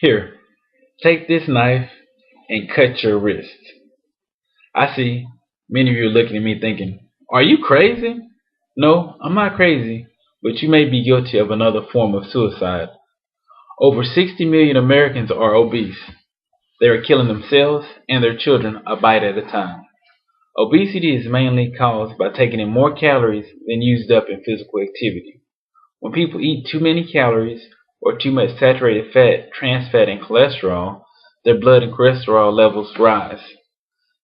Here, take this knife and cut your wrist. I see many of you are looking at me thinking, are you crazy? No, I'm not crazy, but you may be guilty of another form of suicide. Over 60 million Americans are obese. They are killing themselves and their children a bite at a time. Obesity is mainly caused by taking in more calories than used up in physical activity. When people eat too many calories or too much saturated fat, trans fat, and cholesterol, their blood and cholesterol levels rise.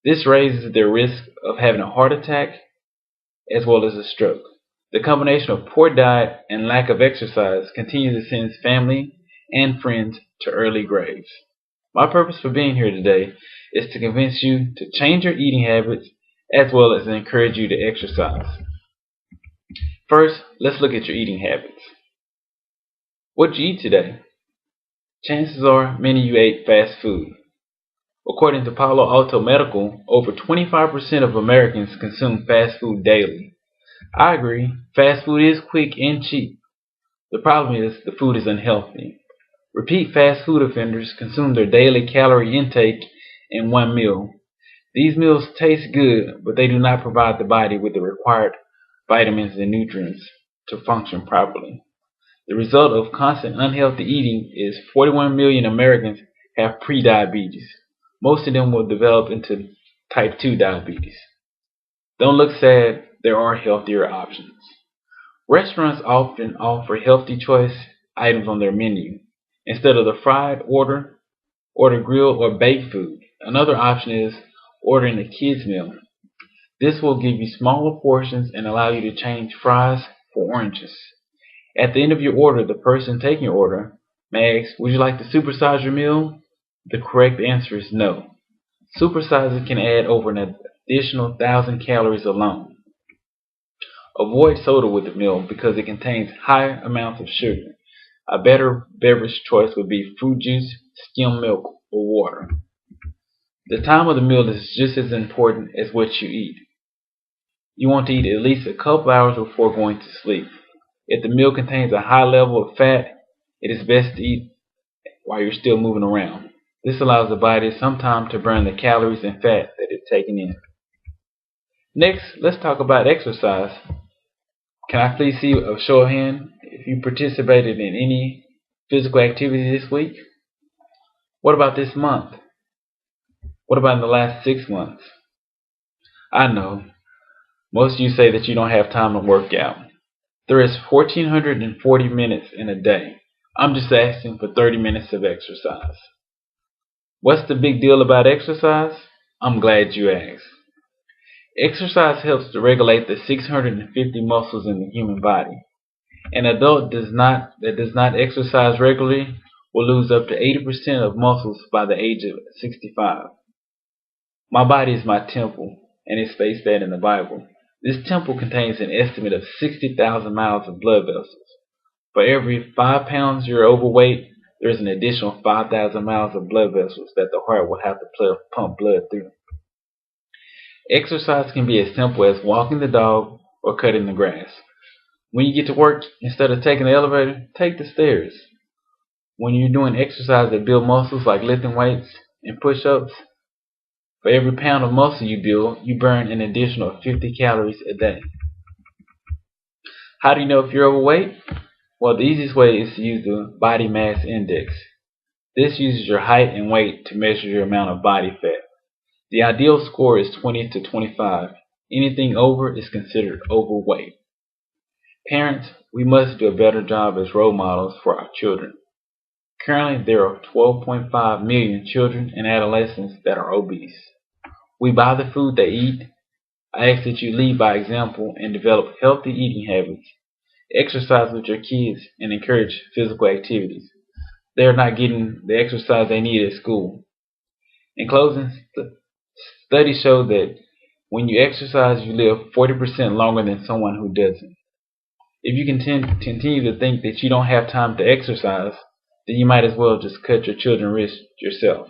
This raises their risk of having a heart attack as well as a stroke. The combination of poor diet and lack of exercise continues to send family and friends to early graves. My purpose for being here today is to convince you to change your eating habits as well as encourage you to exercise. First, let's look at your eating habits. What did you eat today? Chances are many of you ate fast food. According to Palo Alto Medical, over 25% of Americans consume fast food daily. I agree, fast food is quick and cheap. The problem is the food is unhealthy. Repeat fast food offenders consume their daily calorie intake in one meal. These meals taste good, but they do not provide the body with the required vitamins and nutrients to function properly. The result of constant unhealthy eating is 41 million Americans have prediabetes. Most of them will develop into type 2 diabetes. Don't look sad, there are healthier options. Restaurants often offer healthy choice items on their menu. Instead of the fried order grilled or baked food. Another option is ordering a kids meal. This will give you smaller portions and allow you to change fries for oranges. At the end of your order, the person taking your order may ask, would you like to supersize your meal? The correct answer is no. Supersizing can add over an additional 1,000 calories alone. Avoid soda with the meal because it contains high amounts of sugar. A better beverage choice would be fruit juice, skim milk, or water. The time of the meal is just as important as what you eat. You want to eat at least a couple hours before going to sleep. If the meal contains a high level of fat, it is best to eat while you're still moving around. This allows the body some time to burn the calories and fat that it's taken in. Next, let's talk about exercise. Can I please see a show of hands if you participated in any physical activity this week? What about this month? What about in the last 6 months? I know, most of you say that you don't have time to work out. There is 1,440 minutes in a day. I'm just asking for 30 minutes of exercise. What's the big deal about exercise? I'm glad you asked. Exercise helps to regulate the 650 muscles in the human body. An adult that does not exercise regularly will lose up to 80% of muscles by the age of 65. My body is my temple, and it states that in the Bible. This temple contains an estimate of 60,000 miles of blood vessels. For every 5 pounds you're overweight, there's an additional 5,000 miles of blood vessels that the heart will have to pump blood through. Exercise can be as simple as walking the dog or cutting the grass. When you get to work, instead of taking the elevator, take the stairs. When you're doing exercise that build muscles like lifting weights and push-ups, for every pound of muscle you build, you burn an additional 50 calories a day. How do you know if you're overweight? Well, the easiest way is to use the body mass index. This uses your height and weight to measure your amount of body fat. The ideal score is 20 to 25. Anything over is considered overweight. Parents, we must do a better job as role models for our children. Currently, there are 12.5 million children and adolescents that are obese. We buy the food they eat. I ask that you lead by example and develop healthy eating habits. Exercise with your kids and encourage physical activities. They are not getting the exercise they need at school. In closing, studies show that when you exercise, you live 40% longer than someone who doesn't. If you continue to think that you don't have time to exercise, then you might as well just cut your children's wrists yourself.